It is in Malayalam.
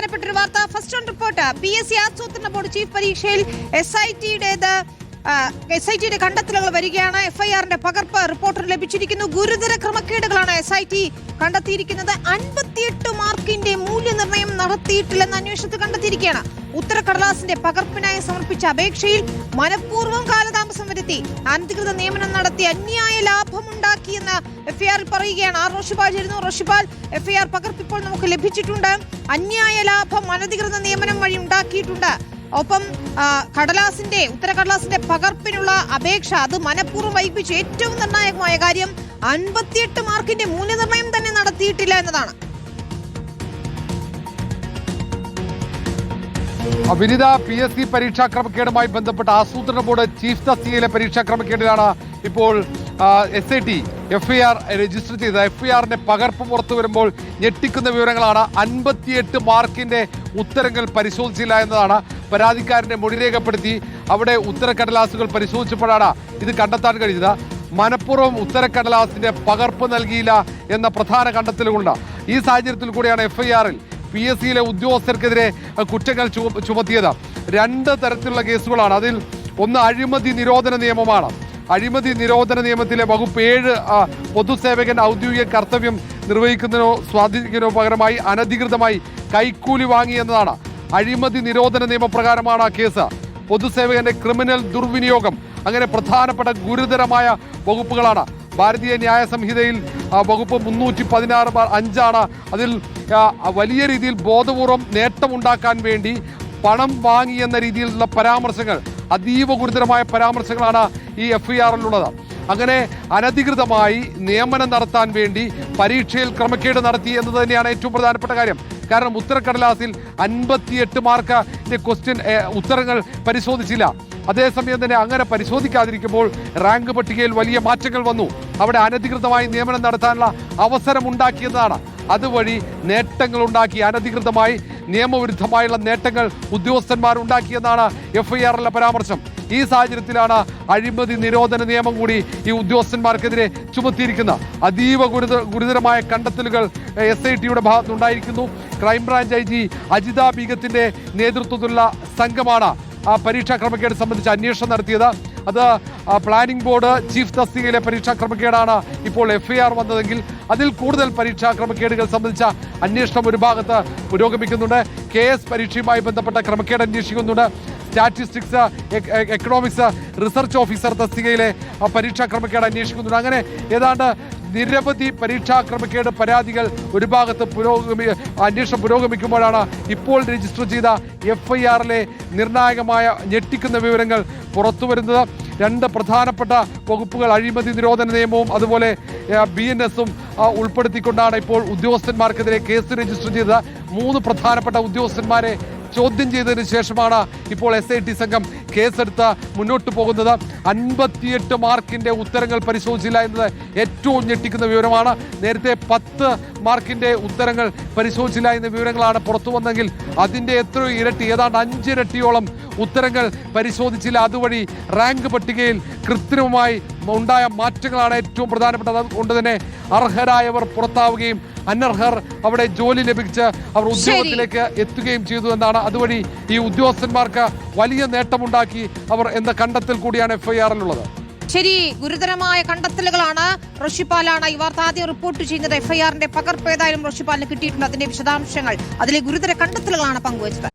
പ്രധാനപ്പെട്ട ഒരു വാർത്ത. First on report. PSC ആസൂത്രണ ബോർഡ് ചീഫ് പരീക്ഷയിൽ SIT കണ്ടെത്തലുകൾ വരികയാണ്. FIRന്റെ പകർപ്പ് റിപ്പോർട്ടർ ലഭിച്ചിരിക്കുന്നു. ഗുരുതര ക്രമക്കേടുകളാണ് SIT കണ്ടെത്തിയിരിക്കുന്നത്. 58 മാർക്കിന്റെ മൂല്യനിർണ്ണയം നടത്തിയിട്ടില്ലെന്ന് അന്വേഷണത്തിൽ കണ്ടെത്തിയിരിക്കുകയാണ്. ഉത്തരക്കടലാസിന്റെ പകർപ്പിനായി സമർപ്പിച്ച അപേക്ഷയിൽ മനഃപൂർവ്വം കാലതാമസം വരുത്തി അനധികൃത നിയമനം നടത്തി അന്യായ ലാഭമുണ്ടാക്കിയെന്ന് FIR പറയുകയാണ്. റോഷിപാൽ ചേരുന്നു. റോഷിപാൽ, FIR പകർപ്പ് ഇപ്പോൾ നമുക്ക് ലഭിച്ചിട്ടുണ്ട്. അന്യായ ലാഭം അനധികൃത നിയമനം വഴി ഉണ്ടാക്കിയിട്ടുണ്ട്. ഒപ്പം ഉത്തരക്കടലാസിന്റെ പകർപ്പിനുള്ള അപേക്ഷ അത് മനഃപൂർവ്വം വൈകിപ്പിച്ചു. ഏറ്റവും നിർണായകമായ കാര്യം 58 മാർക്കിന്റെ മൂല്യനിർണ്ണയം തന്നെ നടത്തിയിട്ടില്ല എന്നതാണ്. വിനിത, PSC പരീക്ഷാ ക്രമക്കേടുമായി ബന്ധപ്പെട്ട ആസൂത്രണ ബോർഡ് ചീഫ് തസ്തികയിലെ പരീക്ഷാ ക്രമക്കേടിലാണ് ഇപ്പോൾ SIT FIR രജിസ്റ്റർ ചെയ്തത്. FIRന്റെ പകർപ്പ് പുറത്തു വരുമ്പോൾ ഞെട്ടിക്കുന്ന വിവരങ്ങളാണ്. 58 മാർക്കിന്റെ ഉത്തരങ്ങൾ പരിശോധിച്ചില്ല എന്നതാണ്. പരാതിക്കാരന്റെ മൊഴി രേഖപ്പെടുത്തി അവിടെ ഉത്തരക്കടലാസുകൾ പരിശോധിച്ചപ്പോഴാണ് ഇത് കണ്ടെത്താൻ കഴിഞ്ഞത്. മനഃപൂർവ്വം ഉത്തരക്കടലാസിന്റെ പകർപ്പ് നൽകിയില്ല എന്ന പ്രധാന കണ്ടെത്തലുകളുണ്ട്. ഈ സാഹചര്യത്തിൽ കൂടിയാണ് FIRൽ PSCയിലെ ഉദ്യോഗസ്ഥർക്കെതിരെ കുറ്റങ്ങൾ ചുമത്തിയത്. 2 തരത്തിലുള്ള കേസുകളാണ്. അതിൽ ഒന്ന് അഴിമതി നിരോധന നിയമമാണ്. അഴിമതി നിരോധന നിയമത്തിലെ വകുപ്പ് 7 പൊതുസേവകൻ ഔദ്യോഗിക കർത്തവ്യം നിർവഹിക്കുന്നതിനോ സ്വാധീനിക്കുന്നതിനോ പകരമായി അനധികൃതമായി കൈക്കൂലി വാങ്ങി എന്നതാണ്. അഴിമതി നിരോധന നിയമപ്രകാരമാണ് കേസ്. പൊതുസേവകന്റെ ക്രിമിനൽ ദുർവിനിയോഗം, അങ്ങനെ പ്രധാനപ്പെട്ട ഗുരുതരമായ വകുപ്പുകളാണ്. ഭാരതീയ ന്യായ സംഹിതയിൽ വകുപ്പ് 316(5) അതിൽ വലിയ രീതിയിൽ ബോധപൂർവം നേട്ടമുണ്ടാക്കാൻ വേണ്ടി പണം വാങ്ങി എന്ന രീതിയിലുള്ള പരാമർശങ്ങൾ, അതീവ ഗുരുതരമായ പരാമർശങ്ങളാണ് ഈ FIRലുള്ളത്. അങ്ങനെ അനധികൃതമായി നിയമനം നടത്താൻ വേണ്ടി പരീക്ഷയിൽ ക്രമക്കേട് നടത്തി എന്നത് തന്നെയാണ് ഏറ്റവും പ്രധാനപ്പെട്ട കാര്യം. കാരണം ഉത്തരക്കടലാസിൽ 58 മാർക്കിന്റെ ഉത്തരങ്ങൾ പരിശോധിച്ചില്ല. അതേസമയം തന്നെ അങ്ങനെ പരിശോധിക്കാതിരിക്കുമ്പോൾ റാങ്ക് പട്ടികയിൽ വലിയ മാറ്റങ്ങൾ വന്നു. അവിടെ അനധികൃതമായി നിയമനം നടത്താനുള്ള അവസരമുണ്ടാക്കിയതാണ്. അതുവഴി നേട്ടങ്ങൾ ഉണ്ടാക്കി, അനധികൃതമായി നിയമവിരുദ്ധമായുള്ള നേട്ടങ്ങൾ ഉദ്യോഗസ്ഥന്മാർ ഉണ്ടാക്കിയെന്നാണ് FIRലെ പരാമർശം. ഈ സാഹചര്യത്തിലാണ് അഴിമതി നിരോധന നിയമം കൂടി ഈ ഉദ്യോഗസ്ഥന്മാർക്കെതിരെ ചുമത്തിയിരിക്കുന്നത്. അതീവ ഗുരുതരമായ കണ്ടെത്തലുകൾ SITയുടെ ഭാഗത്തുനിന്നുണ്ടായിരിക്കുന്നു. ക്രൈംബ്രാഞ്ച് IG അജിത ബീഗത്തിന്റെ നേതൃത്വത്തിലുള്ള സംഘമാണ് പരീക്ഷാ ക്രമക്കേട് സംബന്ധിച്ച് അന്വേഷണം നടത്തിയത്. അത് പ്ലാനിംഗ് ബോർഡ് ചീഫ് തസ്തികയിലെ പരീക്ഷാ ക്രമക്കേടാണ് ഇപ്പോൾ FIR വന്നതെങ്കിൽ അതിൽ കൂടുതൽ പരീക്ഷാ ക്രമക്കേടുകൾ സംബന്ധിച്ച അന്വേഷണം ഒരു ഭാഗത്ത് പുരോഗമിക്കുന്നുണ്ട്. KS പരീക്ഷയുമായി ബന്ധപ്പെട്ട ക്രമക്കേട് അന്വേഷിക്കുന്നുണ്ട്. സ്റ്റാറ്റിസ്റ്റിക്സ്, എക്കണോമിക്സ് റിസർച്ച് ഓഫീസർ തസ്തികയിലെ പരീക്ഷാ ക്രമക്കേട് അന്വേഷിക്കുന്നുണ്ട്. അങ്ങനെ ഏതാണ്ട് നിരവധി പരീക്ഷാ ക്രമക്കേട് പരാതികൾ ഒരു ഭാഗത്ത് അന്വേഷണം പുരോഗമിക്കുമ്പോഴാണ് ഇപ്പോൾ രജിസ്റ്റർ ചെയ്ത FIRലെ നിർണായകമായ ഞെട്ടിക്കുന്ന വിവരങ്ങൾ പുറത്തു വരുന്നത്. 2 പ്രധാനപ്പെട്ട വകുപ്പുകൾ, അഴിമതി നിരോധന നിയമവും അതുപോലെ BNSഉം ഉൾപ്പെടുത്തിക്കൊണ്ടാണ് ഇപ്പോൾ ഉദ്യോഗസ്ഥന്മാർക്കെതിരെ കേസ് രജിസ്റ്റർ ചെയ്തത്. 3 പ്രധാനപ്പെട്ട ഉദ്യോഗസ്ഥന്മാരെ ചോദ്യം ചെയ്തതിന് ശേഷമാണ് ഇപ്പോൾ SIT സംഘം കേസെടുത്ത് മുന്നോട്ട് പോകുന്നത്. 58 മാർക്കിന്റെ ഉത്തരങ്ങൾ പരിശോധിച്ചില്ല എന്നത് ഏറ്റവും ഞെട്ടിക്കുന്ന വിവരമാണ്. നേരത്തെ 10 മാർക്കിന്റെ ഉത്തരങ്ങൾ പരിശോധിച്ചില്ല എന്ന വിവരങ്ങളാണ് പുറത്തു വന്നെങ്കിൽ അതിന്റെ എത്രയോ ഇരട്ടി, ഏതാണ്ട് 5 ഇരട്ടിയോളം ഉത്തരങ്ങൾ പരിശോധിച്ചില്ല. അതുവഴി റാങ്ക് പട്ടികയിൽ കൃത്രിമമായി ഉണ്ടായ മാറ്റങ്ങളാണ് ഏറ്റവും പ്രധാനപ്പെട്ടത്. അതുകൊണ്ട് തന്നെ അർഹരായവർ പുറത്താവുകയും അനർഹർ അവിടെ ജോലി ലഭിച്ച് അവർ ഉദ്യോഗത്തിലേക്ക് എത്തുകയും ചെയ്തു എന്നാണ്. അതുവഴി ഈ ഉദ്യോഗസ്ഥന്മാർക്ക് വലിയ നേട്ടമുണ്ടാക്കി അവർ എന്ന കണ്ടെത്തൽ കൂടിയാണ് FIRലുള്ളത്. ശരി, ഗുരുതരമായ കണ്ടെത്തലുകളാണ്. റോഷിപാലാണ് ഈ വാർത്ത ആദ്യം റിപ്പോർട്ട് ചെയ്യുന്നത്. FIRന്റെ പകർപ്പ് ഏതായാലും റോഷിപാലിന് കിട്ടിയിട്ടുണ്ട്. അതിന്റെ വിശദാംശങ്ങൾ, അതിലെ ഗുരുതര കണ്ടെത്തലുകളാണ് പങ്കുവച്ചത്.